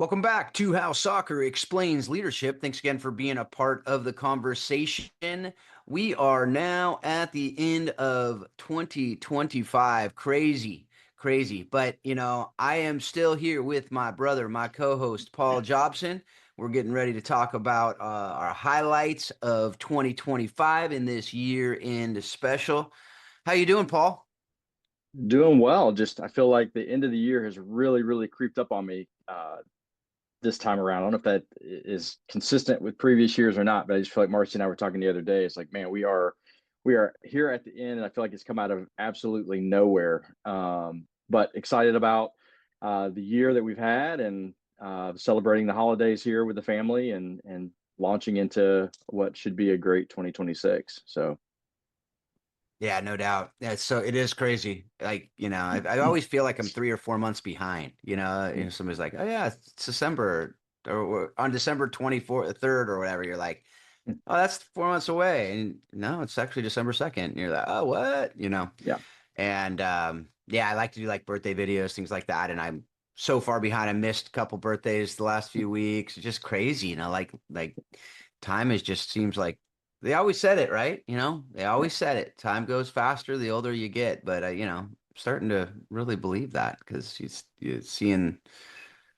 Welcome back to How Soccer Explains Leadership. Thanks again for being a part of the conversation. We are now at the end of 2025. Crazy, crazy. But, I am still here with my brother, my co-host, Paul Jobson. We're getting ready to talk about our highlights of 2025 in this year-end special. How you doing, Paul? Doing well. Just I feel like the end of the year has really creeped up on me this time around. I don't know if that is consistent with previous years or not, but I just feel like Marcy and I were talking the other day. It's like, man, we are here at the end, and I feel like it's come out of absolutely nowhere. But excited about the year that we've had and celebrating the holidays here with the family and launching into what should be a great 2026. So Yeah, no doubt. Yeah, so it is crazy. Like, I always feel like I'm 3 or 4 months behind. Somebody's like, "Oh yeah, it's December or we're on December 24th, 3rd or whatever." You're like, "Oh, that's 4 months away." And no, it's actually December 2nd. And you're like, "Oh, what?" yeah. And yeah, I like to do like birthday videos, things like that. And I'm so far behind. I missed a couple birthdays the last few weeks. It's just crazy, like time is just seems like they always said it, right? They always said it. Time goes faster the older you get. But starting to really believe that because you're seeing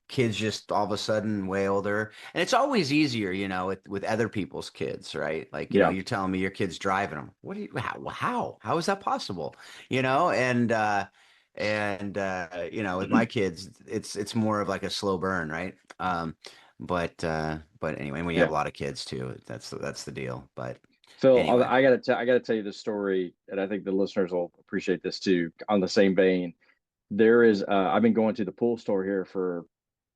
kids just all of a sudden way older. And it's always easier, with other people's kids, right? Like, Yeah. you're telling me your kid's driving them. What do you, how is that possible? And with my kids, it's more of like a slow burn, right? But anyway, when you have Yeah. a lot of kids too, that's the deal. But Phil, anyway, I gotta tell you this story, and I think the listeners will appreciate this too. On the same vein, there is I've been going to the pool store here for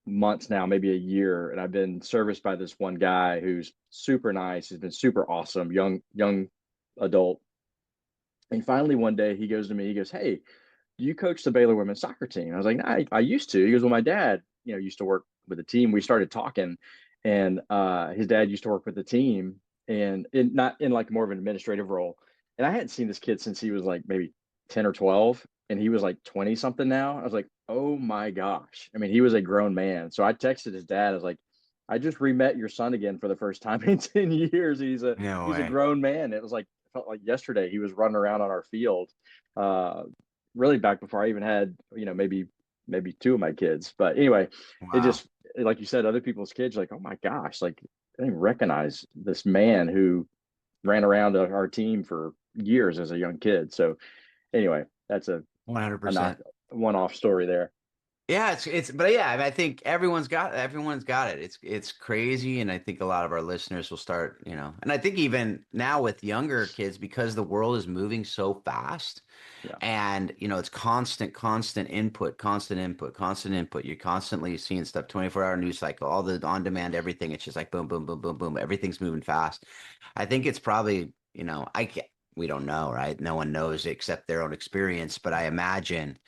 months now, maybe a year, and I've been serviced by this one guy who's super nice. He's been super awesome, young adult. And finally, one day, he goes to me. He goes, "Hey, do you coach the Baylor women's soccer team?" I was like, "Nah, I used to." He goes, "Well, my dad, used to work with the team." We started talking, and his dad used to work with the team, and not in like more of an administrative role. And I hadn't seen this kid since he was like maybe 10 or 12, and he was like 20 something now. I was like, "Oh my gosh!" I mean, he was a grown man. So I texted his dad. I was like, "I just re-met your son again for the first time in 10 years. no He's a way. grown man." It was like felt like yesterday he was running around on our field. Uh, really back before I even had, maybe two of my kids. But anyway, it Wow. just like you said, other people's kids, like, oh my gosh, like I didn't even recognize this man who ran around our team for years as a young kid. So anyway, that's a not 100%. one off story there. Yeah, but yeah, I think everyone's got it. It's crazy, and I think a lot of our listeners will start, and I think even now with younger kids, because the world is moving so fast, Yeah. and it's constant input, constant input, constant input. You're constantly seeing stuff, 24-hour news cycle, all the on demand, everything. It's just like boom, boom, boom, boom, boom. Everything's moving fast. I think it's probably, we don't know, right? No one knows except their own experience, but I imagine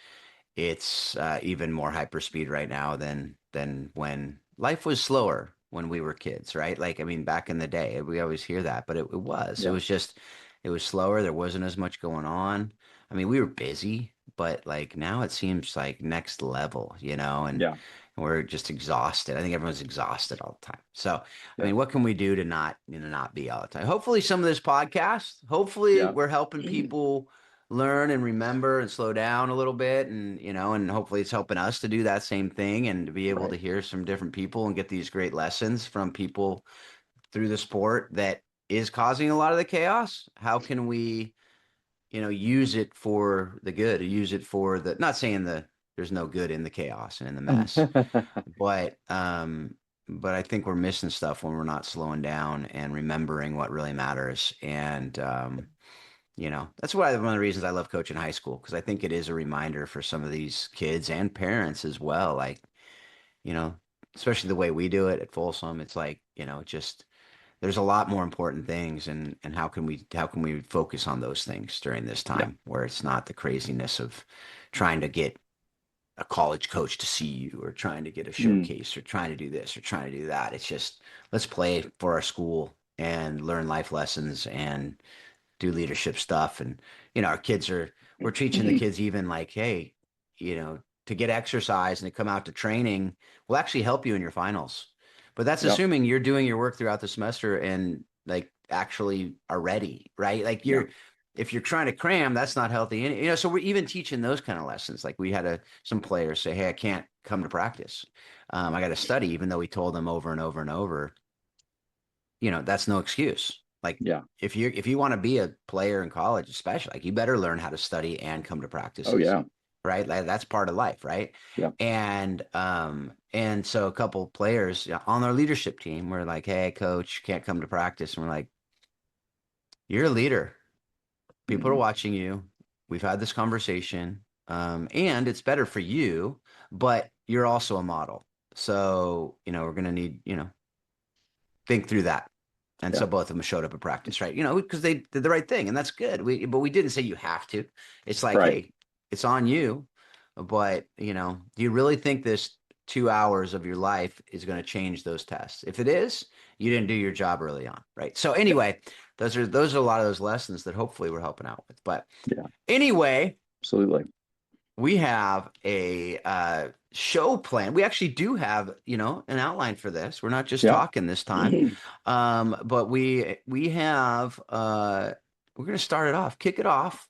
it's even more hyperspeed right now than when life was slower when we were kids, right? Like, I mean, back in the day, we always hear that, but it Yeah. was just, it was slower. There wasn't as much going on. I mean, we were busy, but like now it seems like next level, and Yeah. we're just exhausted. I think everyone's exhausted all the time. So, I Yeah. mean, what can we do to not be all the time? Hopefully, some of this podcast, hopefully, Yeah. we're helping people learn and remember and slow down a little bit, and hopefully it's helping us to do that same thing and to be able Right. to hear some different people and get these great lessons from people through the sport that is causing a lot of the chaos. How can we, use it for the good, use it for the, not saying there's no good in the chaos and in the mess, but I think we're missing stuff when we're not slowing down and remembering what really matters. And that's one of the reasons I love coaching high school, because I think it is a reminder for some of these kids and parents as well. Like, you know, especially the way we do it at Folsom, it's like, just there's a lot more important things, and how can we focus on those things during this Yeah. time where it's not the craziness of trying to get a college coach to see you, or trying to get a Mm. showcase, or trying to do this or trying to do that. It's just, let's play for our school and learn life lessons and do leadership stuff. And, our kids we're teaching the kids even like, hey, to get exercise and to come out to training will actually help you in your finals. But that's Yep. assuming you're doing your work throughout the semester and like actually are ready, right? Like Yeah. if you're trying to cram, that's not healthy. And, so we're even teaching those kind of lessons. Like we had some players say, "Hey, I can't come to practice. I got to study," even though we told them over and over and over, that's no excuse. Like Yeah. if you want to be a player in college, especially, like you better learn how to study and come to Oh practices, yeah. right? Like that's part of life, right? Yeah. And so a couple players on our leadership team were like, "Hey, coach, can't come to practice." And we're like, "You're a leader. People are Mhm. watching you. We've had this conversation, and it's better for you, but you're also a model. So, we're going to need, think through that." And Yeah. so both of them showed up at practice, right? Because they did the right thing, and that's good. But we didn't say you have to. It's like, Right. hey, it's on you. But do you really think this 2 hours of your life is going to change those tests? If it is, you didn't do your job early on, right? So Yep. anyway, those are a lot of those lessons that hopefully we're helping out with. But Yeah. anyway, Absolutely. we have a show plan. We actually do have, an outline for this. We're not just Yeah. talking this time. But we have we're gonna start it off, kick it off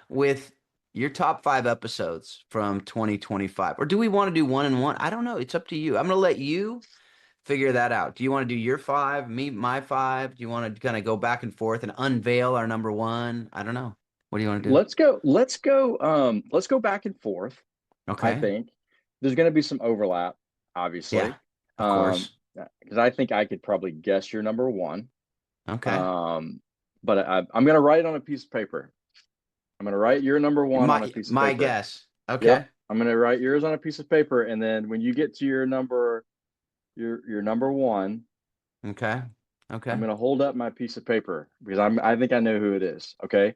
with your top 5 episodes from 2025. Or do we want to do one and one? I don't know. It's up to you. I'm gonna let you figure that out. Do you want to do your 5, me, my 5? Do you want to kind of go back and forth and unveil our number one? I don't know. What do you want to do? Let's go back and forth. I Okay. think there's going to be some overlap, Yeah, obviously. of course. Because I think I could probably guess your number one. Okay. Um, but I'm going to write it on a piece of paper. I'm going to write your number one on a piece of My paper. guess. Okay. Yep. I'm going to write yours on a piece of paper, and then when you get to your number one, Okay. Okay. I'm going to hold up my piece of paper because I think I know who it is. Okay.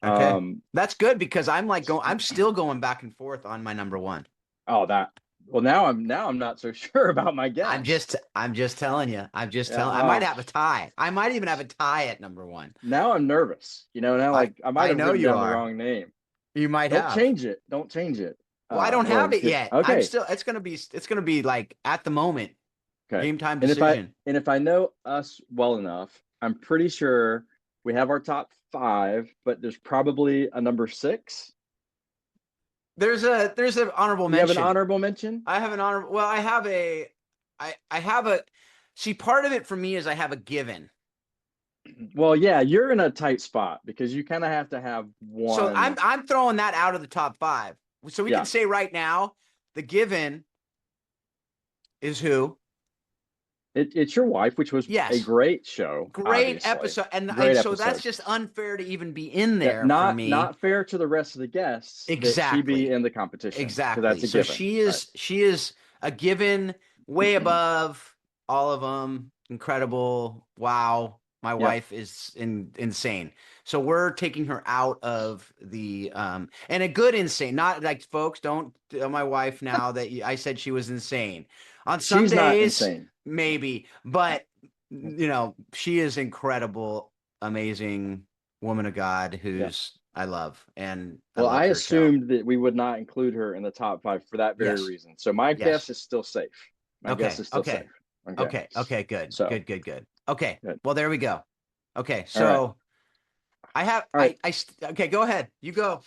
Okay. Um, That's good because I'm still going back and forth on my number one. oh, that. Well, now I'm not so sure about my guess. I'm just telling you. Yeah. I might have a tie. I might even have a tie at number one. Now I'm nervous. Now like I might I have know written you down the are. wrong name. You might Don't have. change it. Don't change it. Well, I don't Hold on, have just it get yet. okay. It's gonna be like at the moment, Okay. game time And decision. if I know us well enough, I'm pretty sure we have our top five, but there's probably a number six. There's an honorable You have an mention. honorable mention? I have an honor. Well, I have a, see, part of it for me is I have a given. Well, yeah, you're in a tight spot because you kind of have to have So one. I'm throwing that out of the top 5. So we can Yeah. say right now, the given is who? It's your wife, which was a Yes. great show, Great obviously. episode. And Great so that's episode. just unfair to even be in Yeah, there for me. not fair to the rest of the guests that she be Exactly. in the competition because Exactly. that's a So given, right? she is a given, way above all of them. Incredible. Wow. My Yep. wife is insane. So we're taking her out of the and a good insane. Not like, folks, don't tell my wife now that I said she was insane. On some She's not days, insane. maybe, but she is incredible, amazing woman of God Yeah. who's I love, and I Well, I love her show. assumed that we would not include her in the top five for that very Yes. reason. So my guess Yes. is still safe. My guess Okay. is still Okay. safe. Okay. Okay. Okay. Good. So Good. Good. Good. Okay. good. Well, there we go. Okay. All right. So I have All right. okay, go ahead. You go.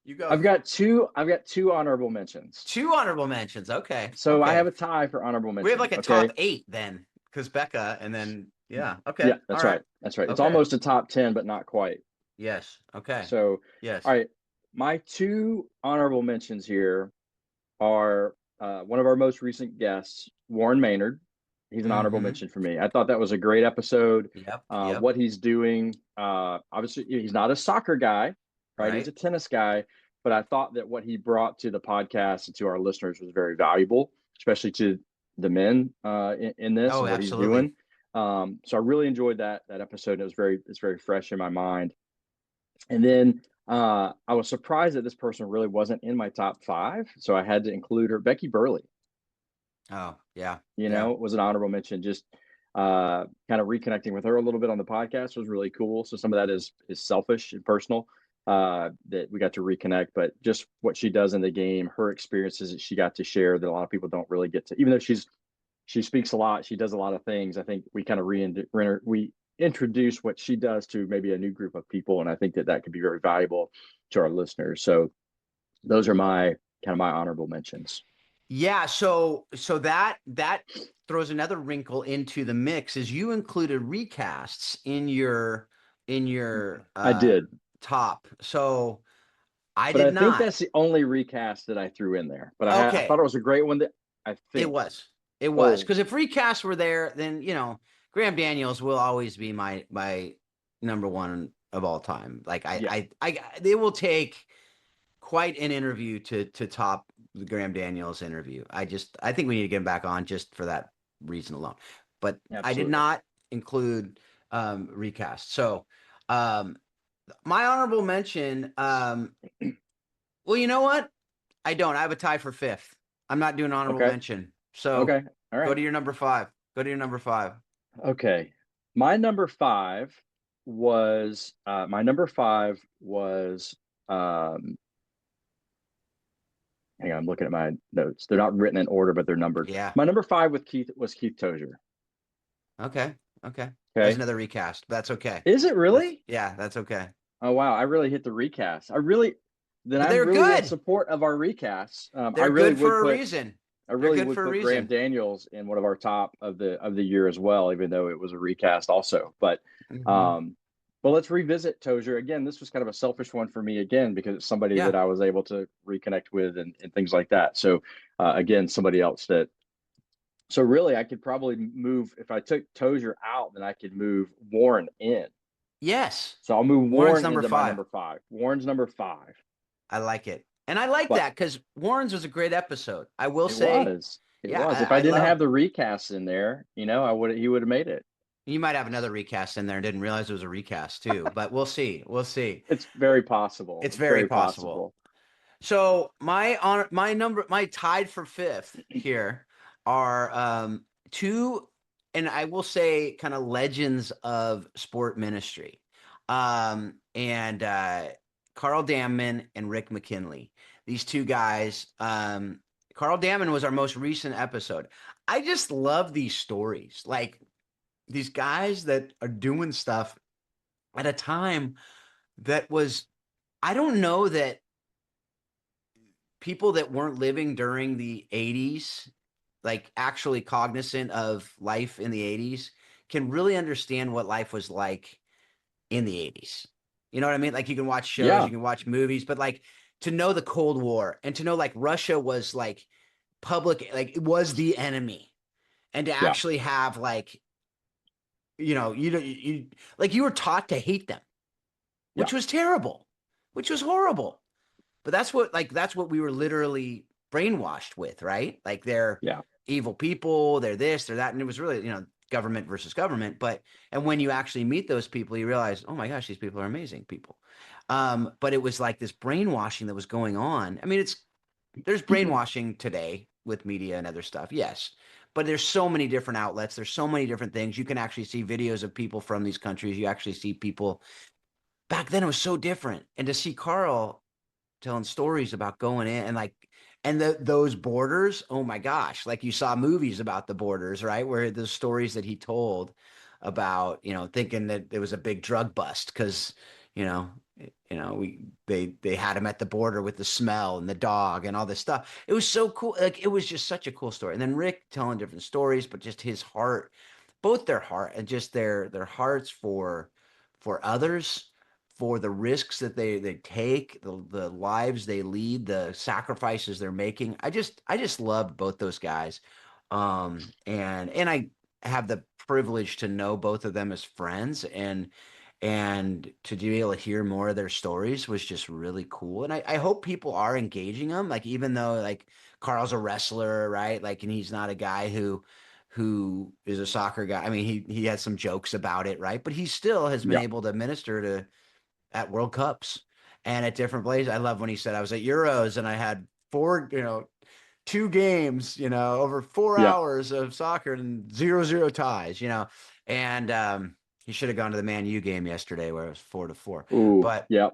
You go. I've got two honorable mentions. 2 honorable mentions. Okay. So I have Okay. a tie for honorable We have like mentions. a Okay. top 8 then, because Becca, and then yeah. Okay. Yeah, All that's right. right. That's right. It's Okay. almost a top 10, but not quite. Yes. Okay. So, Yes. all right. My two honorable mentions here are one of our most recent guests, Warren Maynard. He's an honorable Mm-hmm. mention for me. I thought that was a great episode. Yep. Yep. What he's doing, obviously, he's not a soccer guy, right? He's Right. a tennis guy, but I thought that what he brought to the podcast and to our listeners was very valuable, especially to the men in this Oh, and what he's absolutely. doing. So I really enjoyed that episode. It's very fresh in my mind. And then I was surprised that this person really wasn't in my top five, so I had to include her. Becky Burley, Oh, yeah. Yeah. was an honorable mention. Just kind of reconnecting with her a little bit on the podcast was really cool. So some of that is selfish and personal, that we got to reconnect. But just what she does in the game, her experiences that she got to share that a lot of people don't really get to, even though she speaks a lot, she does a lot of things. I think we kind of we introduce what she does to maybe a new group of people, and I think that could be very valuable to our listeners. So those are my kind of my honorable mentions. Yeah, so that throws another wrinkle into the mix is you included recasts in your I did, top. So I but did I think not. that's the only recast that I threw in there. But I Okay. thought it was a great one. That I It think. was. It was. Oh Because if recasts were there, then Graham Daniels will always be my number one of all time. Like yeah, they will take quite an interview to top the Graham Daniels interview. I think we need to get him back on just for that reason alone. But I did absolutely. not include recast. So um my honorable mention, well, you know what? I don't. I have a tie for fifth. I'm not doing honorable Okay. mention. So Okay. All go right. to your number five. Go to your number five. Okay. My number five um hang on, I'm looking at my notes. They're not written in order, but they're numbered. Yeah. My number five with Keith was Keith Tozier. Okay. Okay. That's Okay. another recast. That's okay. Is it That's really? yeah, that's okay. Oh wow, I really hit the recast. Then But I'm they're really in good. support of our recasts. They're good for a reason. I They're really good would for a put Graham reason. Daniels in one of our top of the year as well, even though it was a recast also. Hmm. Um, but let's revisit Tozier again. This was kind of a selfish one for me again because it's somebody that Yeah. I was able to reconnect with and things like that. So again, somebody else that. So really, I could probably move if I took Tozier out, then I could move Warren in. Yes. So I'll move Warren's Warren number into my five. number five. Warren's number five. I like it. And I like But that because Warren's was a great episode. I will it say, was. It yeah, was. If I I didn't love. have the recasts in there, I would he would have made it. You might have another recast in there and didn't realize it was a recast too, but we'll see. We'll see. It's very possible. It's It's very very possible. possible. So my tied for fifth here are two, and I will say kind of legends of sport ministry, and Carl Damman and Rick McKinley. These two guys. Carl Damman was our most recent episode. I just love these stories, like these guys that are doing stuff at a time that was. I don't know that people that weren't living during the 80s, like actually cognizant of life in the 80s, can really understand what life was like in the 80s. You know what I mean? Like you can watch shows, you Yeah. can watch movies, but like to know the Cold War and to know like Russia was like public, like it was the enemy, and to Yeah. actually have like, you like you were taught to hate them, Yeah. which was terrible, which was horrible. But that's what we were literally brainwashed with, right? Like they're Yeah. evil people, they're this, they're that. And it was really, government versus government. And when you actually meet those people, you realize, oh my gosh, these people are amazing people. But it was like this brainwashing that was going on. I mean, there's brainwashing today with media and other stuff, yes. But there's so many different outlets. There's so many different things. You can actually see videos of people from these countries. You actually see people back then. It was so different. And to see Carl telling stories about going in and like those borders, oh my gosh, like you saw movies about the borders, right, where the stories that he told about thinking that it was a big drug bust because you know they had him at the border with the smell and the dog and all this stuff. It was so cool. Like it was just such a cool story. And then Rick telling different stories, but just his heart, both their heart and just their hearts for others, for the risks that they take, the lives they lead, the sacrifices they're making. I just loved both those guys. And I have the privilege to know both of them as friends, and to be able to hear more of their stories was just really cool. And I hope people are engaging them. Like even though like Carl's a wrestler, right? Like, and he's not a guy who is a soccer guy. I mean, he has some jokes about it, right? But he still has been Yeah. able to minister to at World Cups and at different places. I love when he said I was at Euros and I had two games, over four Yeah. hours of soccer and 0-0 ties, and he should have gone to the Man U game yesterday where it was 4-4. Ooh. But Yeah.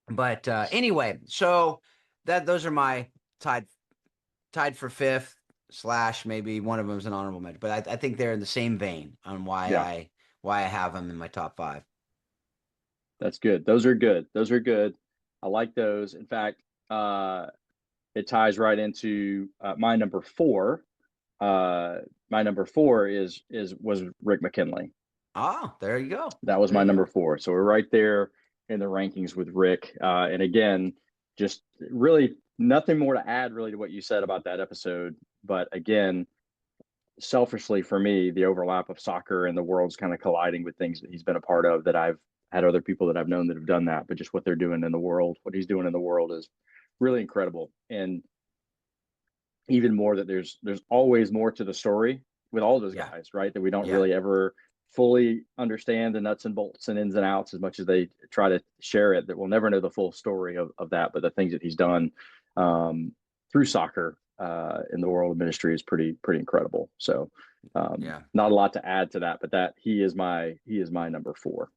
But anyway, so those are my tied tied for fifth slash maybe one of them is an honorable mention. But I think they're in the same vein on Yeah, why I have them in my top five. that's good. Those are good. Those are good. I like those. In fact, it ties right into my number four. My number four is was Rick McKinley. Oh, there you go. That was There my you number go. four. So we're right there in the rankings with Rick. And again, just really nothing more to add really to what you said about that episode. But again, selfishly for me, the overlap of soccer and the world's kind of colliding with things that he's been a part of that I've had other people that I've known that have done that, but just what they're doing in the world, what he's doing in the world is really incredible. And even more that there's always more to the story with all those Yeah. guys, right? That we don't Yeah. really ever fully understand the nuts and bolts and ins and outs as much as they try to share it. That we'll never know the full story of that, but the things that he's done through soccer in the world of ministry is pretty incredible. So Yeah. not a lot to add to that, but that he is my number four.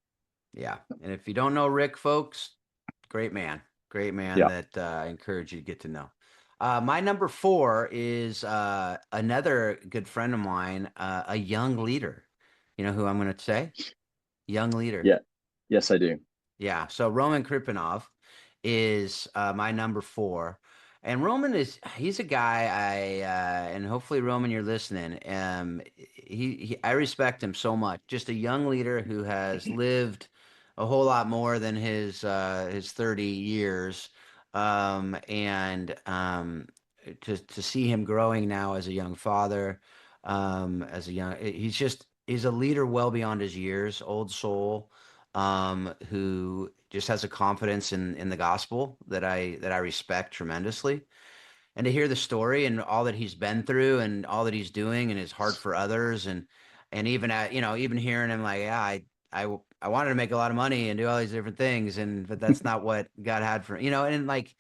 Yeah. And if you don't know Rick, folks, great man Yeah. that I encourage you to get to know. My number four is another good friend of mine, a young leader. You know who I'm going to say? Young leader. Yeah. Yes, I do. Yeah. So Roman Kripanov is my number four. And Roman he's a guy and hopefully Roman, you're listening. I respect him so much. Just a young leader who has lived a whole lot more than his 30 years. And to see him growing now as a young father, as a young, he's a leader well beyond his years, old soul, who just has a confidence in the gospel that I respect tremendously. And to hear the story and all that he's been through and all that he's doing and his heart for others and even at even hearing him like, yeah, I wanted to make a lot of money and do all these different things, but that's not what God had for and like,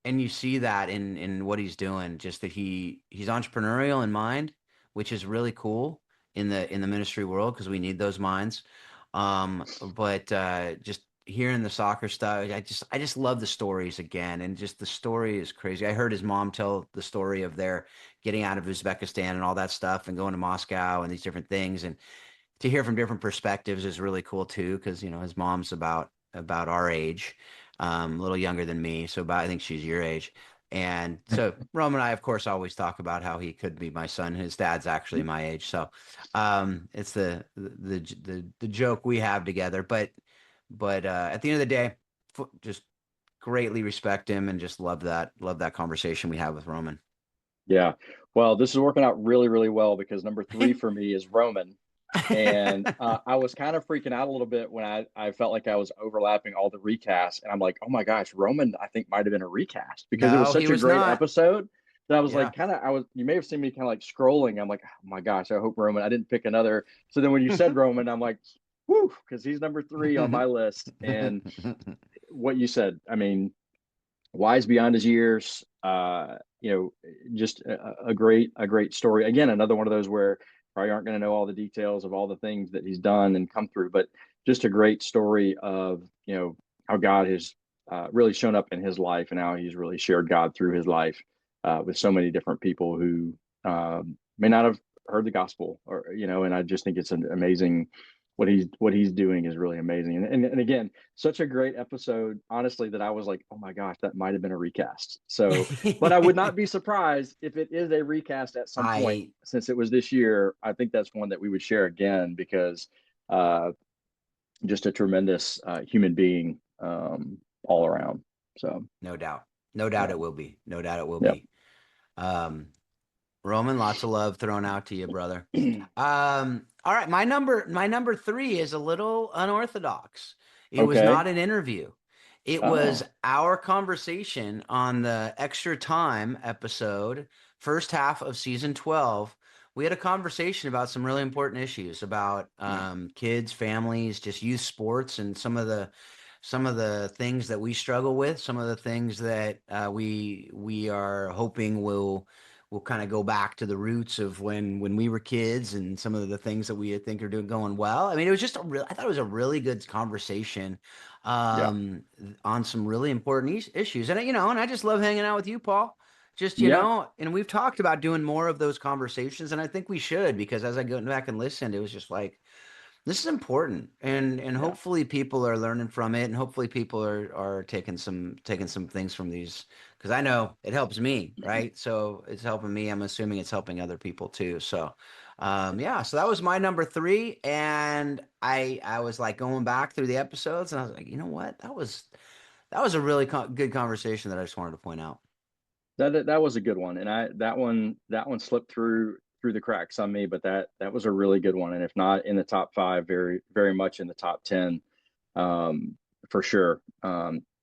and you see that in what he's doing, just that he's entrepreneurial in mind, which is really cool in the ministry world because we need those minds. But just hearing the soccer stuff, I just love the stories again, and just the story is crazy. I heard his mom tell the story of their getting out of Uzbekistan and all that stuff and going to Moscow and these different things, and to hear from different perspectives is really cool too, because his mom's about our age, a little younger than me, so about I think she's your age. And so Rome and I, of course, always talk about how he could be my son. His dad's actually my age, so it's the joke we have together. But at the end of the day, just greatly respect him and just love that conversation we have with Roman. Yeah. Well, this is working out really well because number three for me is Roman. And I was kind of freaking out a little bit when I felt like I was overlapping all the recasts. And I'm like, oh my gosh, Roman, I think might have been a recast because it was No, he such a was great not. episode that I was Yeah. like, you may have seen me kind of like scrolling. I'm like, oh my gosh, I hope Roman, I didn't pick another. So then when you said Roman, I'm like, whoo, because he's number three on my list. And what you said, I mean, wise beyond his years. Just a great story. Again, another one of those where probably aren't going to know all the details of all the things that he's done and come through, but just a great story of how God has really shown up in his life and how he's really shared God through his life with so many different people who may not have heard the gospel and I just think it's an amazing what he's doing is really amazing. And again, such a great episode, honestly, that I was like, oh my gosh, that might have been a recast. So, but I would not be surprised if it is a recast at some point, I since it was this year. I think that's one that we would share again because uh, just a tremendous human being all around. So, No doubt. No doubt yeah, it will be. No doubt it will yeah. be. Um, Roman, lots of love thrown out to you, brother. All right, my number three is a little unorthodox. It was Okay. not an interview. It was Oh, our conversation on the Extra Time episode, first half of season 12. We had a conversation about some really important issues about kids, families, just youth sports, and some of the things that we struggle with, some of the things that we are hoping we'll kind of go back to the roots of when we were kids and some of the things that we think are doing going well. I mean, it was just a real, I thought it was a really good conversation Yeah. um, on some really important issues. And, and I just love hanging out with you, Paul. Just, Yeah. and we've talked about doing more of those conversations, and I think we should, because as I go back and listened, it was just like, this is important, and Yeah. hopefully people are learning from it, and hopefully people are taking some things from these, because I know it helps me, right? So it's helping me. I'm assuming it's helping other people too. So, yeah. So that was my number three, and I was like going back through the episodes, and I was like, you know what? That was a really good conversation that I just wanted to point out. That was a good one, and that one slipped through the cracks on me, but that was a really good one, and if not in the top five, very very much in the top 10, um, for sure.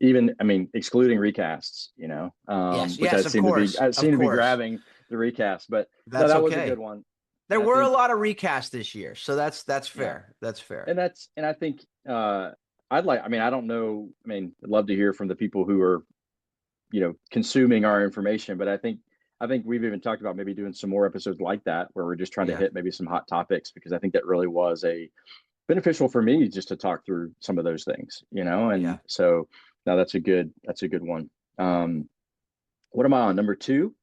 Even I mean, excluding recasts, Yes, which yes, I of seem to be course. grabbing the recast, but no, That's that was a good okay. one, There and I were a think lot of recasts this year, so that's yeah, fair. That's fair. and I think I mean, I don't know, I mean, I'd love to hear from the people who are consuming our information, but I think we've even talked about maybe doing some more episodes like that where we're just trying to Yeah, hit maybe some hot topics, because I think that really was a beneficial for me just to talk through some of those things, and yeah. so now that's a good one. um what am I on, number two?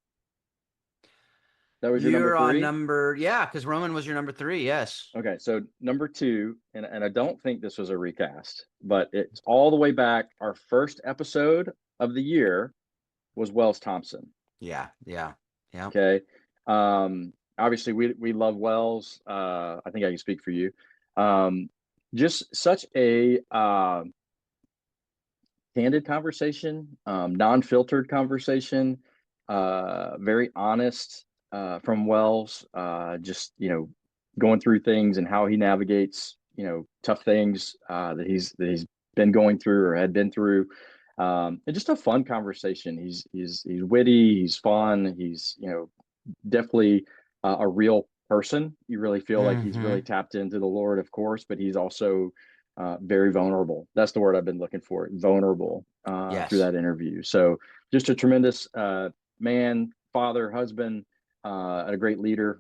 That was your number You're on three? number, yeah, because Roman was your number three. Yes. Okay, so number two, and I don't think this was a recast, but it's all the way back. Our first episode of the year was Wells Thompson. Yeah, yeah, yeah. Okay. Obviously, we love Wells. I think I can speak for you. Just such a candid conversation, non-filtered conversation, very honest, from Wells. Just going through things and how he navigates tough things that he's been going through or had been through. And just a fun conversation. He's witty, he's fun, he's definitely a real person. You really feel like he's really Mm-hmm. tapped into the Lord, of course, but he's also very vulnerable. That's the word I've been looking for, vulnerable, through Yes. that interview. So just a tremendous man, father, husband, and a great leader.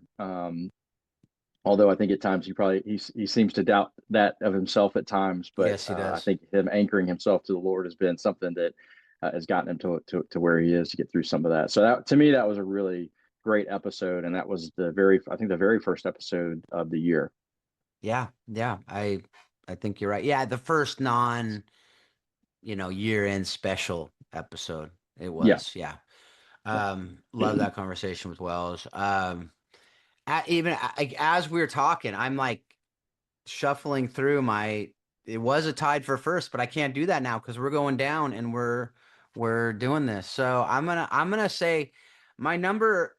Although I think at times he seems to doubt that of himself at times, but Yes, he I does. think him anchoring himself to the Lord has been something that has gotten him to where he is to get through some of that. So that, to me, that was a really great episode, and that was I think the very first episode of the year. Yeah, yeah. I think you're right. Yeah, the first year-end special episode. It Yeah, was. Yeah. yeah, Love that conversation with Wells. Even like as we were talking, I'm like shuffling through my, it was a tied for first, but I can't do that now because we're going down and we're doing this. So I'm gonna say my number,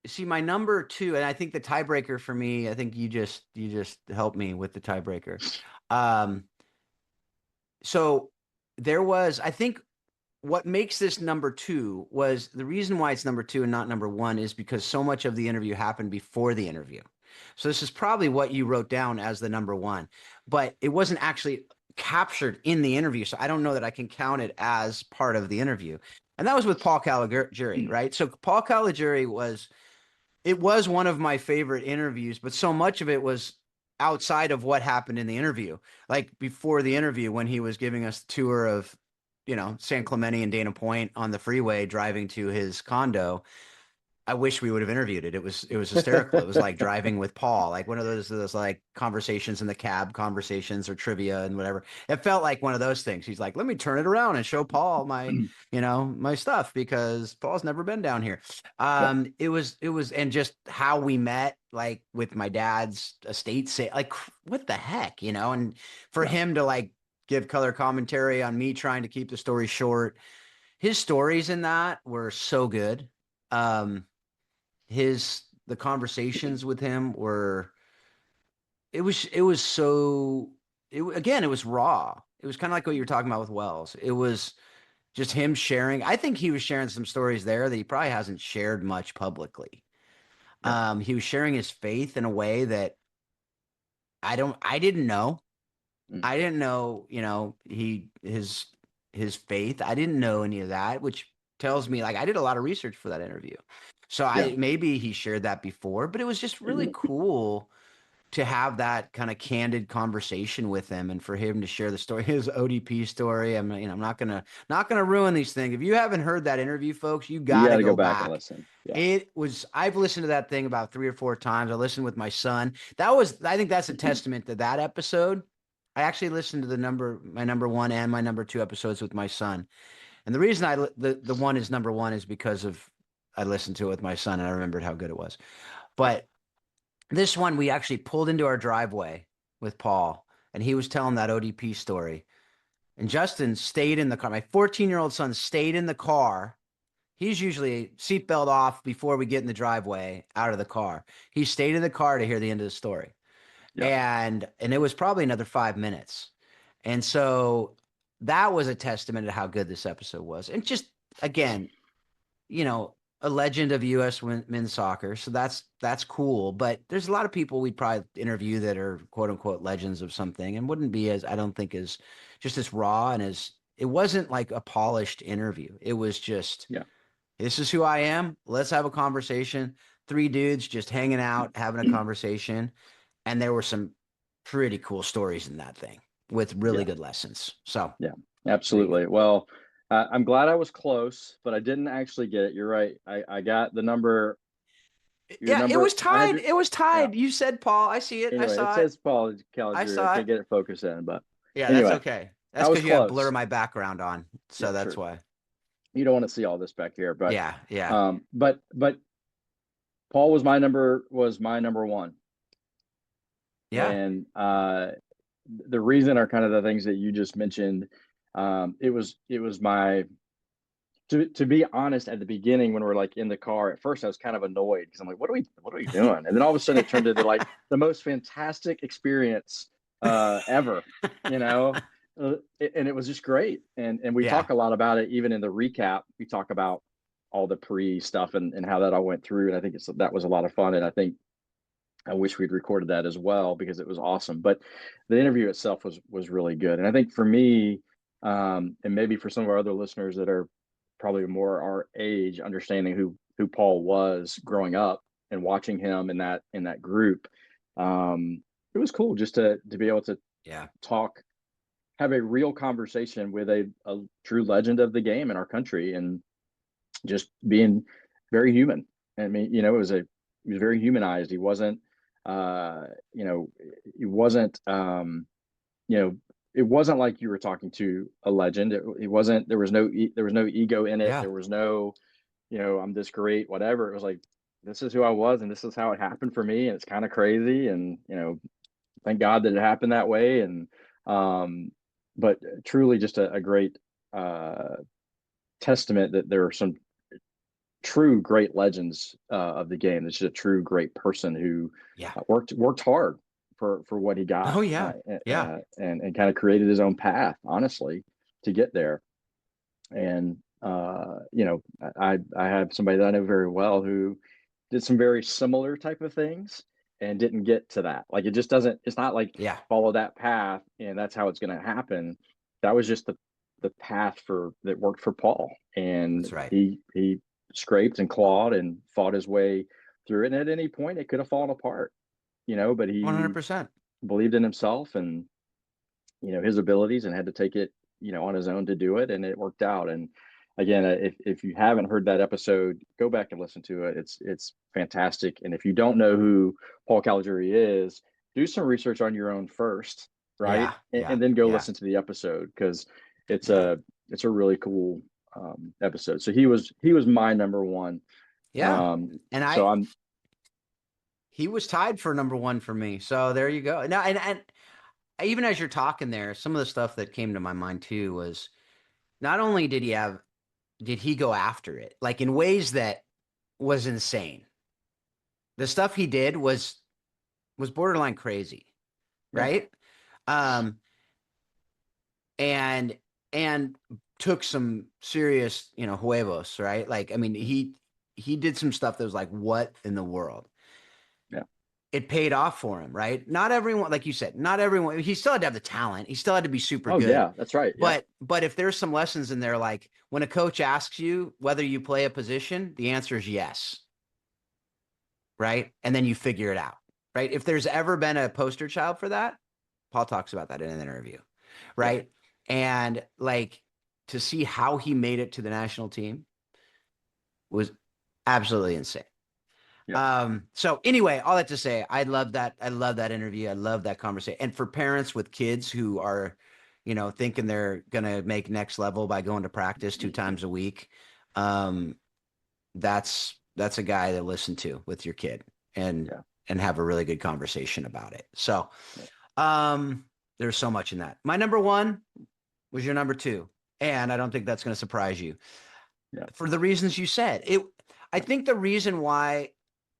see my number two, and I think the tiebreaker for me, I think you just helped me with the tiebreaker. Um, so there was, I think what makes this number two was the reason why it's number two and not number one is because so much of the interview happened before the interview. So this is probably what you wrote down as the number one, but it wasn't actually captured in the interview. So I don't know that I can count it as part of the interview. And that was with Paul Caligari, right? So Paul Caligari it was one of my favorite interviews, but so much of it was outside of what happened in the interview. Like before the interview, when he was giving us the tour of, San Clemente and Dana Point on the freeway driving to his condo, I wish we would have interviewed it. It was hysterical. It was like driving with Paul, like one of those like conversations in the cab, conversations or trivia and whatever. It felt like one of those things. He's like, let me turn it around and show Paul my stuff because Paul's never been down here. yeah, It was, and just how we met, like with my dad's estate sale, like what the heck, and for yeah, him to like give color commentary on me trying to keep the story short. His stories in that were so good. Um, the conversations with him were, it was so, again, it was raw. It was kind of like what you were talking about with Wells. It was just him sharing. I think he was sharing some stories there that he probably hasn't shared much publicly. yeah, He was sharing his faith in a way that I didn't know. mm, I didn't know, his faith. I didn't know any of that, which tells me, like, I did a lot of research for that interview. So Yeah. maybe he shared that before, but it was just really cool to have that kind of candid conversation with him and for him to share the story, his ODP story. I'm not gonna ruin these things. If you haven't heard that interview, folks, you You got got to to go go back and back. listen. Yeah. I've listened to that thing about 3 or 4 times. I listened with my son. I think that's a testament to that episode. I actually listened to my number one and my number two episodes with my son. And the reason the one is number one is because of I listened to it with my son and I remembered how good it was. But this one, we actually pulled into our driveway with Paul, and he was telling that ODP story. And Justin stayed in the car. My 14-year-old son stayed in the car. He's usually seatbelt off before we get in the driveway out of the car. He stayed in the car to hear the end of the story. Yeah. And it was probably another 5 minutes. And so that was a testament to how good this episode was. And just again, a legend of U.S. men's soccer. So that's cool. But there's a lot of people we'd probably interview that are quote unquote legends of something and wouldn't be I don't think as just as raw and it wasn't like a polished interview. It was just, Yeah. this is who I am. Let's have a conversation. Three dudes just hanging out, having a conversation. And there were some pretty cool stories in that thing with really Yeah. good lessons. So Yeah. there you go. Absolutely. Well, I'm glad I was close, but I didn't actually get it. You're right. I got the number, your Yeah, it was number. I had tied. your, It was yeah. tied. You said Paul. I see it. I Anyway, it saw it. says Paul I Caligiuri. I saw can't it. get it focused in, but Yeah, that's anyway, okay. I That's was because you have blur close. my background on. Yeah, So that's true. why. You don't want to see all this back here, but Yeah, yeah, but Paul was my number one, yeah, and the reason are kind of the things that you just mentioned. It was my to be honest, at the beginning when we're like in the car, at first I was kind of annoyed because I'm like, what are we doing? And then all of a sudden it turned into like the most fantastic experience ever, you know. And it was just great. And we yeah. talk a lot about it even in the recap. We talk about all the pre stuff and how that all went through. And I think that was a lot of fun. And I think I wish we'd recorded that as well because it was awesome. But the interview itself was really good. And I think for me, and maybe for some of our other listeners that are probably more our age, understanding who Paul was growing up and watching him in that group, it was cool just to be able to Yeah. talk, have a real conversation with a true legend of the game in our country, and just being very human. I mean, he was very humanized. He wasn't, uh, you know, he wasn't, it wasn't like you were talking to a legend. It wasn't. There was no ego in it. Yeah. There was no, I'm this great, whatever. It was like, this is who I was, and this is how it happened for me, and it's kind of crazy, and thank God that it happened that way, and um, but truly just a great uh, testament that there are some true great legends of the game. This is a true great person who Yeah. worked hard for what he got, Oh yeah. Yeah. and kind of created his own path, honestly, to get there. And I have somebody that I know very well who did some very similar type of things and didn't get to that. Like it just doesn't. It's not like Yeah. follow that path and that's how it's going to happen. That was just the path for that worked for Paul, and That's right. he scraped and clawed and fought his way through it. And at any point, it could have fallen apart, but he 100%. believed in himself and his abilities and had to take it on his own to do it, and it worked out. And again, if you haven't heard that episode, go back and listen to it. It's fantastic. And if you don't know who Paul Caligiuri is, do some research on your own first, right? Yeah. And Yeah. then go Yeah. listen to the episode, because it's Yeah. a really cool episode. So he was my number one. Yeah. And So he was tied for number one for me. So there you go. Now, and even as you're talking there, some of the stuff that came to my mind too was not only did he go after it like in ways that was insane. The stuff he did was borderline crazy, yeah, right? Um, and and took some serious, huevos, right? Like, I mean, he did some stuff that was like, what in the world? yeah. It paid off for him, right? Not everyone, like you said, not everyone. He still had to have the talent. He still had to be super Oh good. yeah, that's right. Yeah, But if there's some lessons in there, like when a coach asks you whether you play a position, the answer is yes. right? And then you figure it out, right? If there's ever been a poster child for that, Paul talks about that in an interview, Yeah. right? And like to see how he made it to the national team was absolutely insane. Yeah. So anyway, all that to say, I love that. I love that interview. I love that conversation. And for parents with kids who are, thinking they're gonna make next level by going to practice 2 times a week, um, that's a guy to listen to with your kid and Yeah. and have a really good conversation about it. So, Yeah. um, there's so much in that. My number one was your number two, and I don't think that's going to surprise you Yeah. for the reasons you said. I Yeah. think the reason why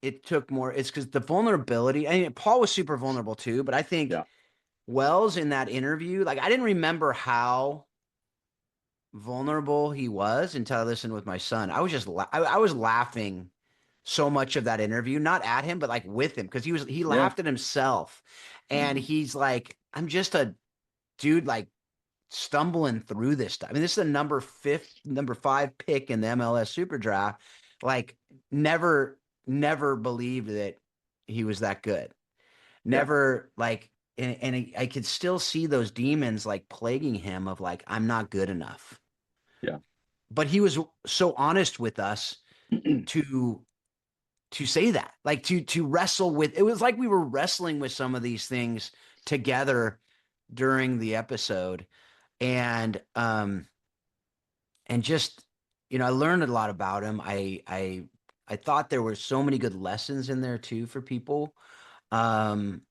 it took more is because the vulnerability. I mean, Paul was super vulnerable too, but I think Yeah. Wells in that interview, like I didn't remember how vulnerable he was until I listened with my son. I was just I was laughing so much of that interview, not at him, but like with him because he Yeah. laughed at himself, and Mhm. he's like, I'm just a dude like stumbling through this stuff. I mean, this is a number 5 pick in the MLS Super Draft. Like, never believed that he was that good. Yeah. Never like, and I could still see those demons like plaguing him of like, I'm not good enough. Yeah. But he was so honest with us to say that, like to wrestle with. It was like we were wrestling with some of these things together during the episode, and just I learned a lot about him. I thought there were so many good lessons in there too for people. Um,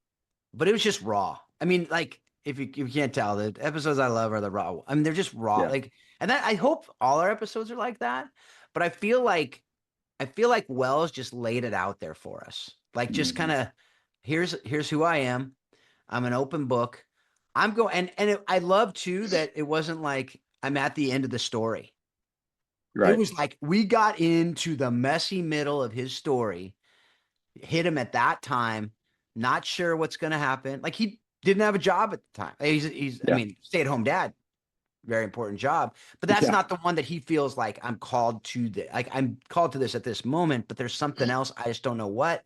but it was just raw. I mean, like if you can't tell, the episodes I love are the raw. I mean, they're just raw. Yeah. Like, and that I hope all our episodes are like that. But I feel like Wells just laid it out there for us. Like just Mhm. kind of here's who I am. I'm an open book. I'm going I love too that it wasn't like I'm at the end of the story. It Right. was like we got into the messy middle of his story, hit him at that time, not sure what's going to happen. Like he didn't have a job at the time. He's I Yeah. mean, stay-at-home dad, very important job, but that's Yeah. not the one that he feels like I'm called to like I'm called to this at this moment, but there's something else I just don't know what.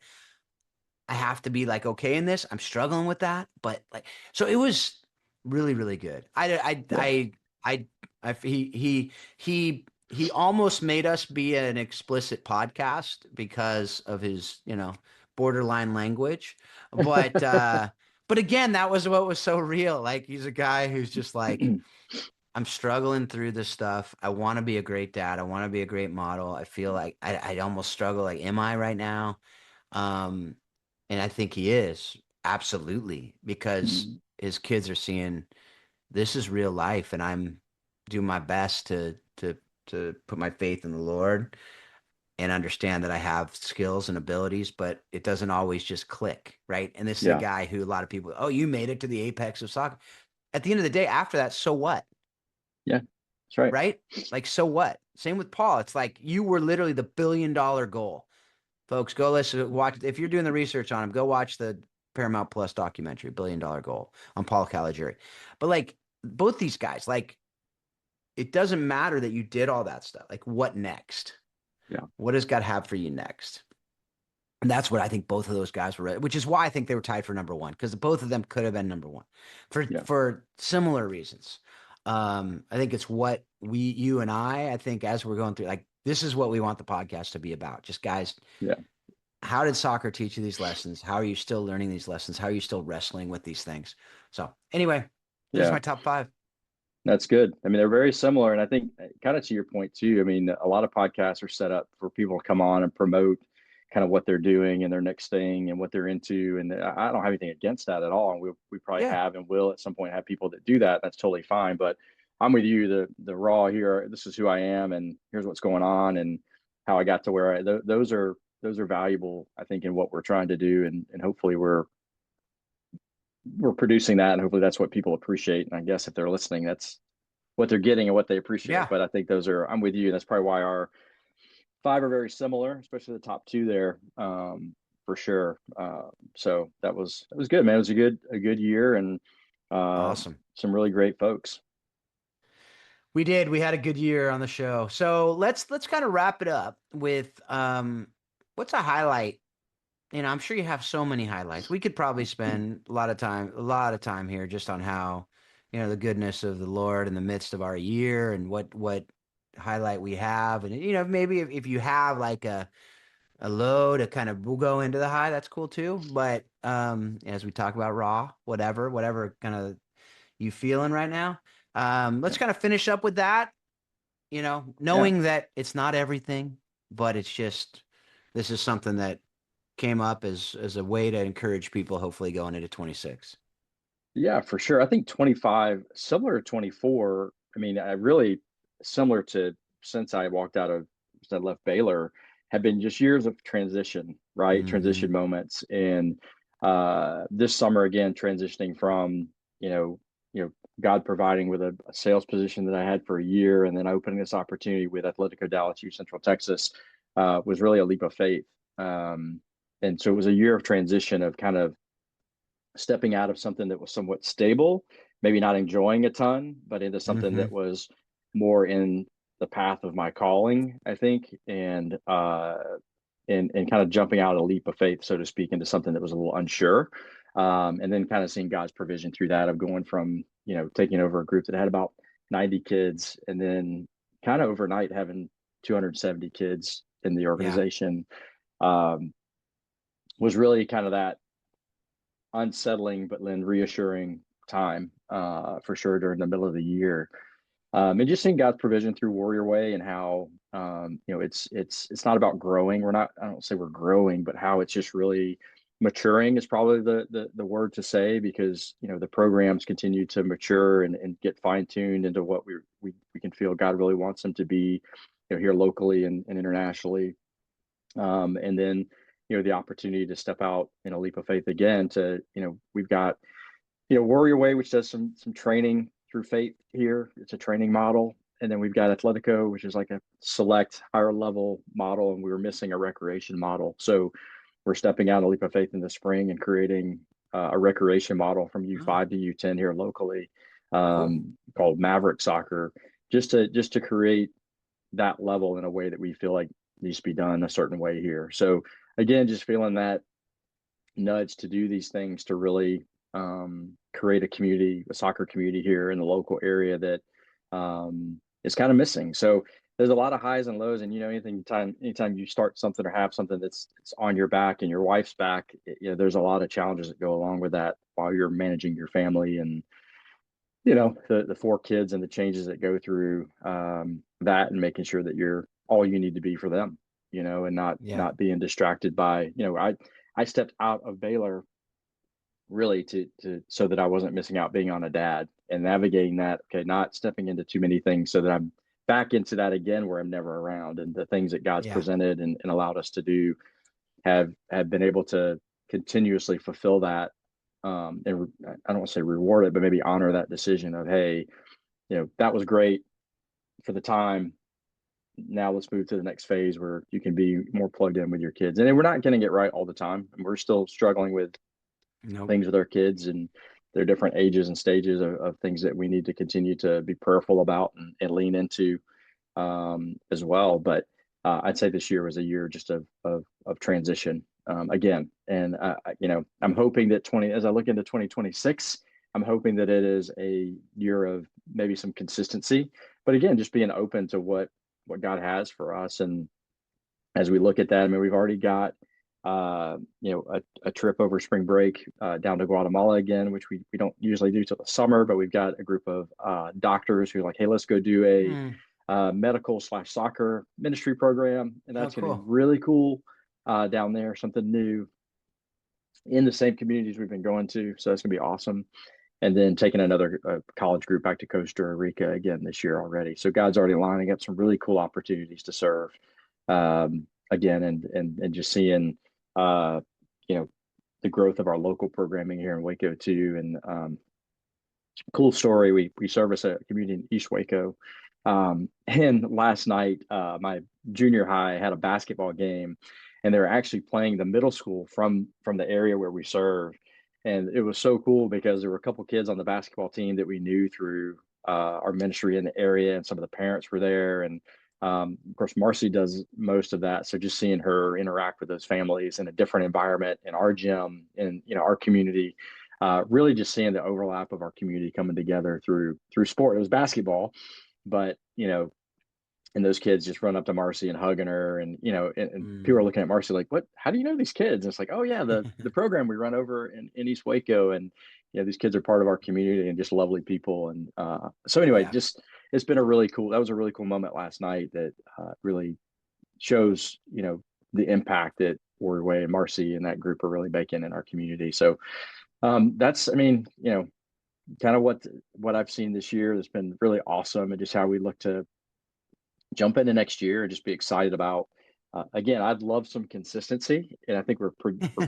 I have to be like okay in this. I'm struggling with that, but like so it was really really good. Yeah. He almost made us be an explicit podcast because of his, borderline language. But again, that was what was so real. Like he's a guy who's just like I'm struggling through this stuff. I want to be a great dad. I want to be a great model. I feel like I almost struggle. Like, am I right now? Um, and I think he is absolutely because Mhm. his kids are seeing this is real life, and I'm doing my best to put my faith in the Lord and understand that I have skills and abilities, but it doesn't always just click, right? And this is a Yeah. guy who a lot of people, oh, you made it to the apex of soccer. At the end of the day, after that, so what? Yeah. That's right. Right? Like, so what? Same with Paul. It's like you were literally the $1 billion goal. Folks, go listen, watch. If you're doing the research on him, go watch the Paramount Plus documentary, $1 billion Goal on Paul Caligiuri. But like both these guys, like it doesn't matter that you did all that stuff. Like, what next? Yeah. What does God have for you next? And that's what I think both of those guys were, which is why I think they were tied for number one, because both of them could have been number one Yeah. for similar reasons. I think it's what you and I think as we're going through, like, this is what we want the podcast to be about. Just guys, Yeah. how did soccer teach you these lessons? How are you still learning these lessons? How are you still wrestling with these things? So anyway, there's Yeah. my top five. That's good. I mean, they're very similar. And I think kind of to your point too, I mean, a lot of podcasts are set up for people to come on and promote kind of what they're doing and their next thing and what they're into. And I don't have anything against that at all. And we probably Yeah. have and will at some point have people that do that. That's totally fine. But I'm with you. The raw here, this is who I am and here's what's going on and how I got to where those are valuable, I think, in what we're trying to do. And hopefully we're producing that and hopefully that's what people appreciate. And I guess if they're listening, that's what they're getting and what they appreciate. Yeah. But I think those are, I'm with you. That's probably why our five are very similar, especially the top two there, for sure. So that was good, man. It was a good year and uh, Awesome. some really great folks. We did. We had a good year on the show. So let's kind of wrap it up with what's a highlight I'm sure you have so many highlights. We could probably spend a lot of time here just on how, the goodness of the Lord in the midst of our year and what highlight we have. And, maybe if you have like a low to kind of, we'll go into the high, that's cool too. But as we talk about raw, whatever kind of you feeling right now, let's Yeah. kind of finish up with that, Yeah. knowing that it's not everything, but it's just, this is something that came up as a way to encourage people, hopefully going into 26. Yeah, for sure. I think 25, similar to 24. I mean, I really similar to since I walked out of, since I left Baylor, have been just years of transition, right? Hmm. Transition moments. And this summer again, transitioning from, you know, you know, God providing with a sales position that I had for a year, and then opening this opportunity with Atletico Dallas U Central Texas was really a leap of faith. Um, and so it was a year of transition of kind of stepping out of something that was somewhat stable, maybe not enjoying a ton, but into something Hmm. that was more in the path of my calling, I think, and kind of jumping out a leap of faith, so to speak, into something that was a little unsure. And then kind of seeing God's provision through that of going from, taking over a group that had about 90 kids and then kind of overnight having 270 kids in the Yeah. organization, um, was really kind of that unsettling but then reassuring time, for sure, during the middle of the year. And just seeing God's provision through Warrior Way, and how, it's not about growing. We're not, I don't say we're growing, but how it's just really maturing is probably the word to say, because the programs continue to mature and get fine-tuned into what we can feel God really wants them to be, here locally and internationally. And then the opportunity to step out in a leap of faith again, to we've got Warrior Way, which does some training through faith here. It's a training model. And then we've got Atletico, which is like a select higher level model, and we were missing a recreation model. So we're stepping out a leap of faith in the spring and creating a recreation model from Oh, U5 to U10 here locally, cool. called Maverick Soccer, just to create that level in a way that we feel like needs to be done a certain way here. So again, just feeling that nudge to do these things to really create a community, a soccer community here in the local area that is kind of missing. So there's a lot of highs and lows, and anytime you start something or have something that's it's on your back and your wife's back, there's a lot of challenges that go along with that while you're managing your family, and the four kids and the changes that go through that, and making sure that you're all you need to be for them, and not Yeah. not being distracted by, I stepped out of Baylor really to so that I wasn't missing out being on a dad, and navigating that. Okay, not stepping into too many things so that I'm back into that again where I'm never around, and the things that God's Yeah. presented and allowed us to do have been able to continuously fulfill that, and I don't want to say reward it, but maybe honor that decision of, hey, that was great for the time. Now let's move to the next phase where you can be more plugged in with your kids. And we're not getting it right all the time, and we're still struggling with Nope. things with our kids and their different ages and stages of things that we need to continue to be prayerful about and lean into, as well. But I'd say this year was a year just of transition, again. And I'm hoping that as I look into 2026, I'm hoping that it is a year of maybe some consistency. But again, just being open to what God has for us. And as we look at that, I mean, we've already got a trip over spring break down to Guatemala again, which we don't usually do till the summer, but we've got a group of doctors who are like, hey, let's go do a Hmm. medical/soccer ministry program, and Oh, that's going to be cool. really cool down there, something new in the same communities we've been going to. So that's going to be awesome. And then taking another college group back to Costa Rica again this year already. So God's already lining up some really cool opportunities to serve, again, and just seeing, uh, you know, the growth of our local programming here in Waco too. And cool story. We service a community in East Waco. And last night, my junior high had a basketball game, and they were actually playing the middle school from the area where we serve. And it was so cool because there were a couple kids on the basketball team that we knew through our ministry in the area, and some of the parents were there. And Of course, Marcy does most of that. So just seeing her interact with those families in a different environment in our gym, in our community, really just seeing the overlap of our community coming together through sport. It was basketball, but and those kids just run up to Marcy and hugging her, and and people are Mm, looking at Marcy like, "What? How do you know these kids?" And it's like, "Oh yeah, the program we run over in East Waco, and these kids are part of our community and just lovely people." And so anyway, yeah. just it's been a really cool. That was a really cool moment last night that really shows the impact that Warrior Way and Marcy and that group are really making in our community. So that's, I mean, kind of what I've seen this year that's been really awesome, and just how we look to jump into next year and just be excited about. Again, I'd love some consistency, and I think we're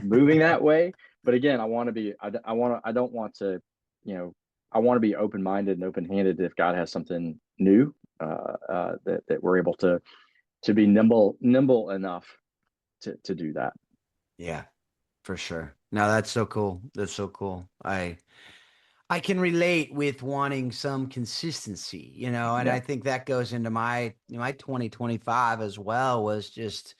moving that way. But again, I want to be. I want to. I don't want to. You know, I want to be open minded and open handed if God has something new, that we're able to be nimble enough to do that. Yeah, for sure. No, that's so cool. That's so cool. I can relate with wanting some consistency, and Yeah, I think that goes into my 2025 as well. Was just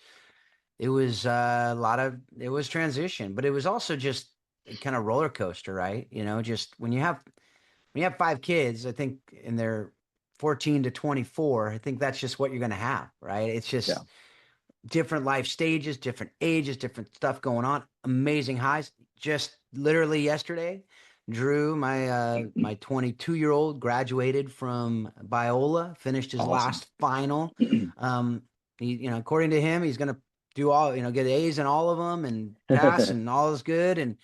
it was a lot of it was transition, but it was also just a kind of roller coaster, right? Just when you have five kids, I think, and they're 14 to 24, I think that's just what you're going to have, right? It's yeah, just different life stages, different ages, different stuff going on. Amazing highs. Just literally yesterday, Drew, my 22-year-old, graduated from Biola, finished his awesome. last final. He, according to him, he's gonna do all, get A's in all of them and pass, and all is good. And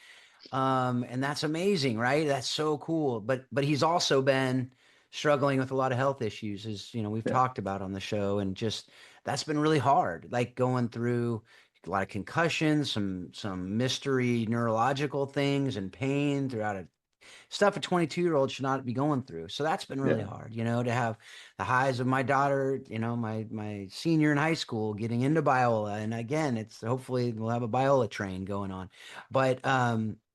that's amazing, right? That's so cool. But he's also been struggling with a lot of health issues, as we've Yeah, talked about on the show, and just that's been really hard. Like going through a lot of concussions, some mystery neurological things and pain throughout it. Stuff a 22-year-old should not be going through. So that's been really yeah, hard, to have the highs of my daughter, my senior in high school getting into Biola. And again, it's hopefully we'll have a Biola train going on. But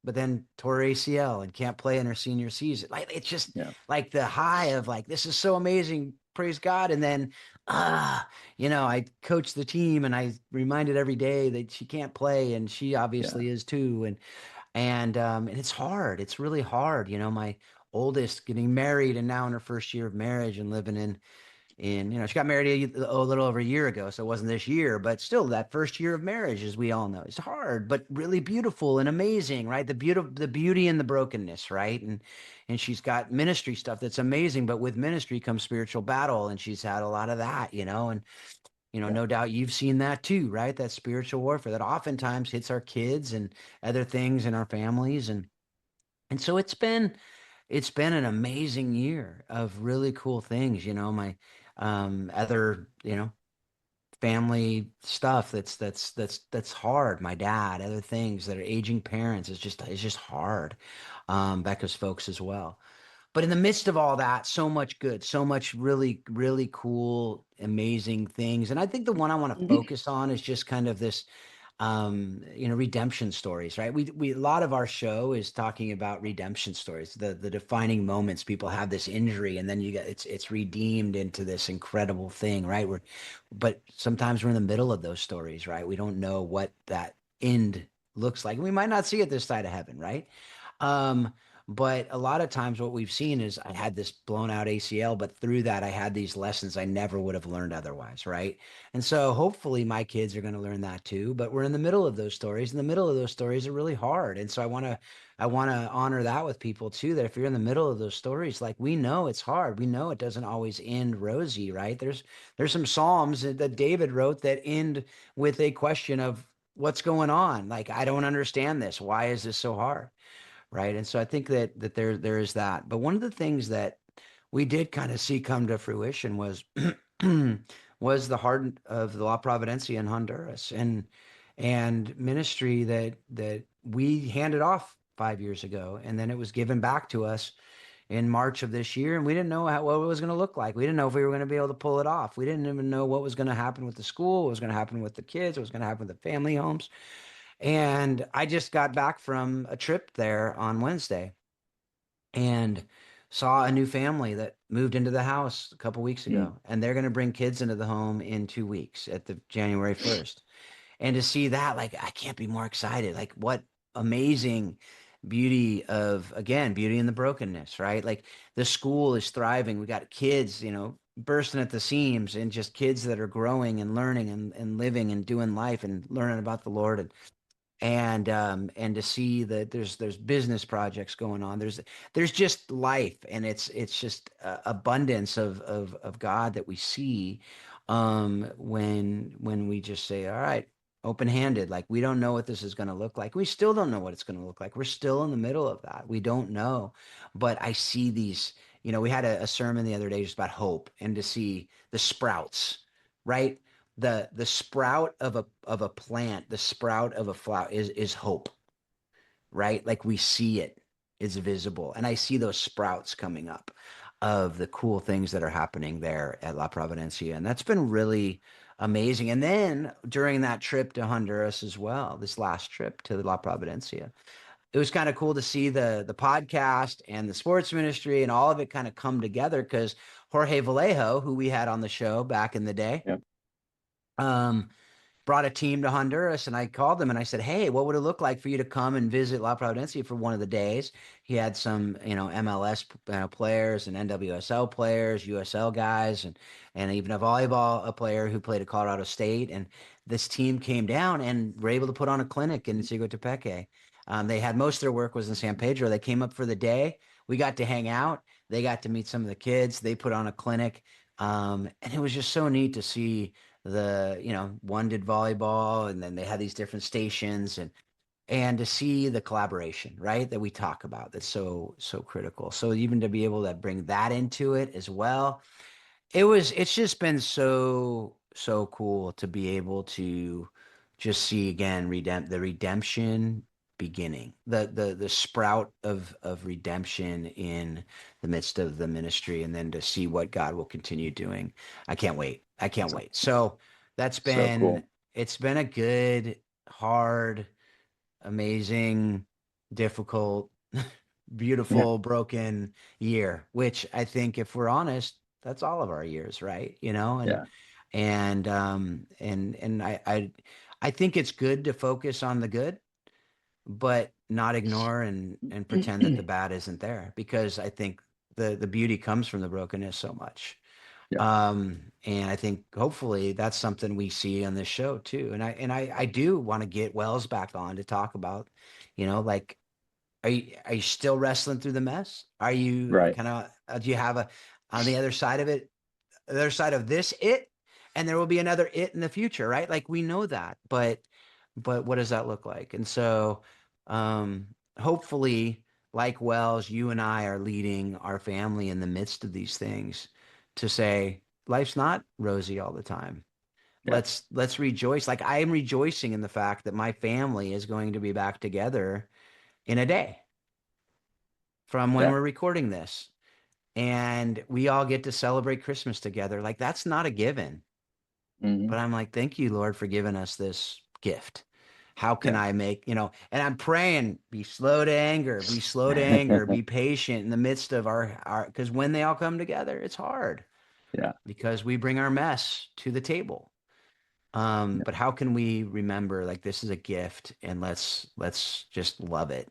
then tore ACL and can't play in her senior season. Like it's just yeah, like the high of like this is so amazing, praise God. And then I coach the team and I reminded every day that she can't play, and she yeah, obviously is too. And it's hard. It's really hard. My oldest getting married and now in her first year of marriage and living in she got married a little over a year ago, so it wasn't this year, but still that first year of marriage, as we all know, is hard, but really beautiful and amazing, right? The beauty and the brokenness, right? And she's got ministry stuff that's amazing, but with ministry comes spiritual battle, and she's had a lot of that, and yeah, no doubt you've seen that too, right? That spiritual warfare that oftentimes hits our kids and other things in our families. And so it's been an amazing year of really cool things. My other, family stuff that's hard. My dad, other things that are aging parents is just hard. Becca's folks as well. But in the midst of all that, so much good, so much really, really cool, amazing things. And I think the one I want to focus on is just kind of this, redemption stories, right? We a lot of our show is talking about redemption stories, the defining moments people have this injury, and then you get it's redeemed into this incredible thing, right? But sometimes we're in the middle of those stories, right? We don't know what that end looks like. And we might not see it this side of heaven, right? Um, but a lot of times what we've seen is I had this blown out ACL, but through that I had these lessons I never would have learned otherwise, right? And so hopefully my kids are going to learn that too. But we're in the middle of those stories, and the middle of those stories are really hard. And so I want to honor that with people too, that if you're in the middle of those stories, like we know it's hard. We know it doesn't always end rosy, right? There's some Psalms that David wrote that end with a question of what's going on? Like, I don't understand this. Why is this so hard? Right. And so I think that there is that. But one of the things that we did kind of see come to fruition was was the heart of the La Providencia in Honduras, and ministry that we handed off 5 years ago, and then it was given back to us in March of this year, and we didn't know what it was going to look like. We didn't know if we were going to be able to pull it off. We didn't even know what was going to happen with the school, what was going to happen with the kids, what was going to happen with the family homes. And I just got back from a trip there on Wednesday and saw a new family that moved into the house a couple weeks Mm. ago, and they're going to bring kids into the home in 2 weeks at the January 1st. And to see that, like, I can't be more excited. Like, what amazing beauty of, again, beauty in the brokenness, right? Like, the school is thriving. We got kids, bursting at the seams, and just kids that are growing and learning and living and doing life and learning about the Lord. And to see that there's business projects going on, there's just life, and it's just abundance of God that we see when we just say, all right, open-handed, like, we don't know what this is going to look like. We still don't know what it's going to look like. We're still in the middle of that. We don't know. But I see these, we had a sermon the other day just about hope, and to see the sprouts, right? The sprout of a plant, the sprout of a flower is hope, right? Like, we see it is visible. And I see those sprouts coming up of the cool things that are happening there at La Providencia. And that's been really amazing. And then during that trip to Honduras as well, this last trip to La Providencia, it was kind of cool to see the podcast and the sports ministry and all of it kind of come together, because Jorge Vallejo, who we had on the show back in the day, Yep. um, brought a team to Honduras, and I called them and I said, "Hey, what would it look like for you to come and visit La Providencia for one of the days?" He had some, MLS players and NWSL players, USL guys, and even a volleyball player who played at Colorado State. And this team came down and were able to put on a clinic in Ciego Tepeque. They had most of their work was in San Pedro. They came up for the day. We got to hang out. They got to meet some of the kids. They put on a clinic. And it was just so neat to see one did volleyball, and then they had these different stations, and to see the collaboration, right, that we talk about, that's so critical. So even to be able to bring that into it as well, it's just been so cool to be able to just see again the redemption beginning, the sprout of redemption in the midst of the ministry, and then to see what God will continue doing. I can't wait. So that's So been cool. it's been a good, hard, amazing, difficult, Yeah. beautiful, broken year, which I think, if we're honest, that's all of our years, right? Yeah. And I think it's good to focus on the good, but not ignore and pretend that the bad isn't there, because I think the beauty comes from the brokenness so much. Yeah. And I think hopefully that's something we see on this show too. And I do want to get Wells back on to talk about, like, are you still wrestling through the mess? Are you Right. kind of, do you have a, on the other side of it, the other side of this it, and there will be another it in the future, right? Like, we know that, but what does that look like? And so, hopefully, like Wells, you and I are leading our family in the midst of these things to say, life's not rosy all the time. Yeah. Let's rejoice. Like, I am rejoicing in the fact that my family is going to be back together in a day from when Yeah. we're recording this. And we all get to celebrate Christmas together. Like, that's not a given. Hmm. But I'm like, thank you, Lord, for giving us this gift. How can Yeah. I make, and I'm praying, be slow to anger, be slow to anger, be patient in the midst of because when they all come together, it's hard Yeah. because we bring our mess to the table. Yeah. But how can we remember, like, this is a gift, and let's just love it,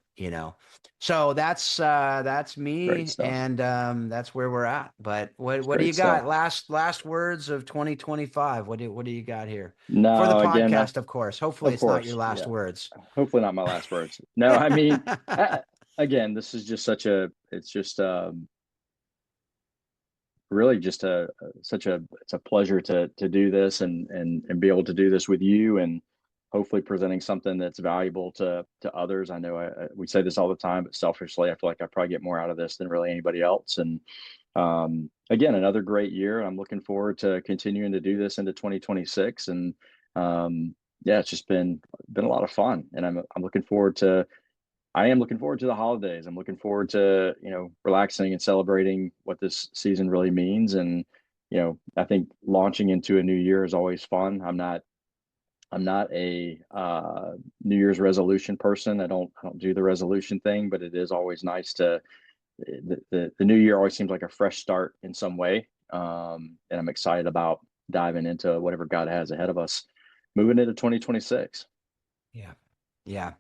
So that's Great me, stuff. and that's where we're at. But It's what do great you stuff. got? Last words of 2025. What do you got here? For the No, again, podcast, of course. Hopefully of it's not your course. last Yeah. words. Hopefully not my last words. No, I mean, uh, again, this is just it's just really just it's a pleasure to do this and be able to do this with you, and hopefully presenting something that's valuable to others. I know we say this all the time, but selfishly, I feel like I probably get more out of this than really anybody else. And again, another great year. I'm looking forward to continuing to do this into 2026. And yeah, it's just been a lot of fun, and I'm looking forward to I am looking forward to the holidays. I'm looking forward to, relaxing and celebrating what this season really means. And, I think launching into a new year is always fun. I'm not a New Year's resolution person. I don't do the resolution thing, but it is always nice to the new year always seems like a fresh start in some way. And I'm excited about diving into whatever God has ahead of us moving into 2026. Yeah. Yeah.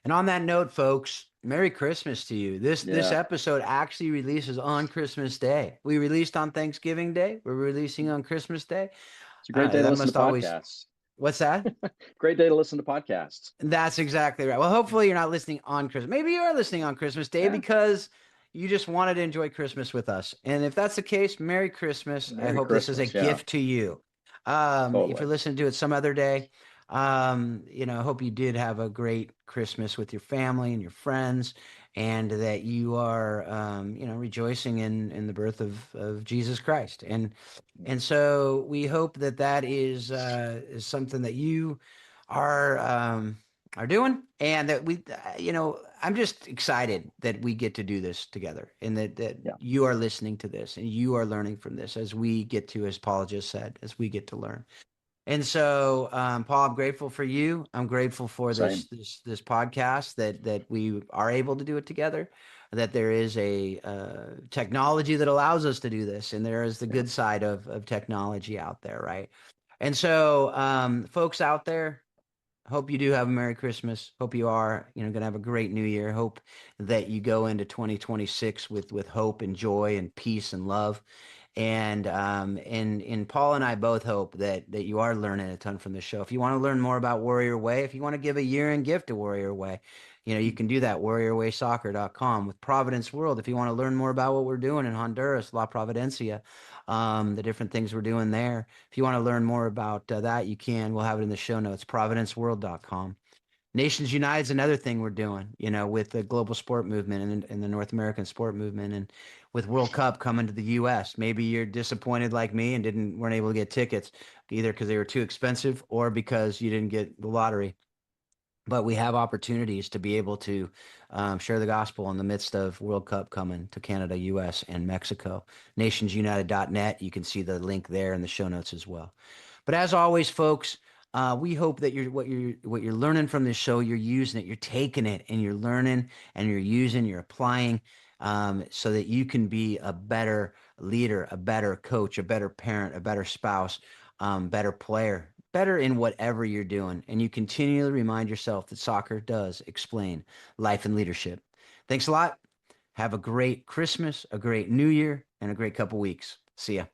And on that note, folks, Merry Christmas to you. This Yeah, episode actually releases on Christmas Day. We released on Thanksgiving Day. We're releasing on Christmas Day. it's a great day to That listen must to always, podcasts. what's that? Great day to listen to podcasts. That's exactly right. Well, hopefully you're not listening on Christmas. Maybe you are listening on Christmas Day Yeah, because you just wanted to enjoy Christmas with us. And if that's the case, Merry Christmas. I Merry hope this is a Christmas. Yeah, gift to you. If totally. you're listening to it some other day, I hope you did have a great Christmas with your family and your friends, and that you are, rejoicing in the birth of Jesus Christ. And so we hope that that is something that you are are doing, and that I'm just excited that we get to do this together, and that Yeah, you are listening to this and you are learning from this as we get to, as Paul just said, as we get to learn. And so, Paul, I'm grateful for you. I'm grateful for same. this podcast, that we are able to do it together, that there is a technology that allows us to do this, and there is the Yeah, good side of technology out there, right? And so, folks out there, hope you do have a Merry Christmas. Hope you are, going to have a great New Year. Hope that you go into 2026 with hope and joy and peace and love. And Paul and I both hope that you are learning a ton from this show. If you want to learn more about Warrior Way, if you want to give a year-end gift to Warrior Way, you can do that, warriorwaysoccer.com. With Providence World, if you want to learn more about what we're doing in Honduras, La Providencia, the different things we're doing there. If you want to learn more about that, you can. We'll have it in the show notes, providenceworld.com. Nations United is another thing we're doing, with the global sport movement and the North American sport movement, and with World Cup coming to the U.S. Maybe you're disappointed like me and weren't able to get tickets, either because they were too expensive or because you didn't get the lottery. But we have opportunities to be able to share the gospel in the midst of World Cup coming to Canada, U.S., and Mexico. Nationsunited.net. You can see the link there in the show notes as well. But as always, folks, we hope that what you're learning from this show, you're using it, you're taking it, and you're learning, and you're applying, so that you can be a better leader, a better coach, a better parent, a better spouse, better player, better in whatever you're doing. And you continually remind yourself that soccer does explain life and leadership. Thanks a lot. Have a great Christmas, a great New Year, and a great couple weeks. See ya.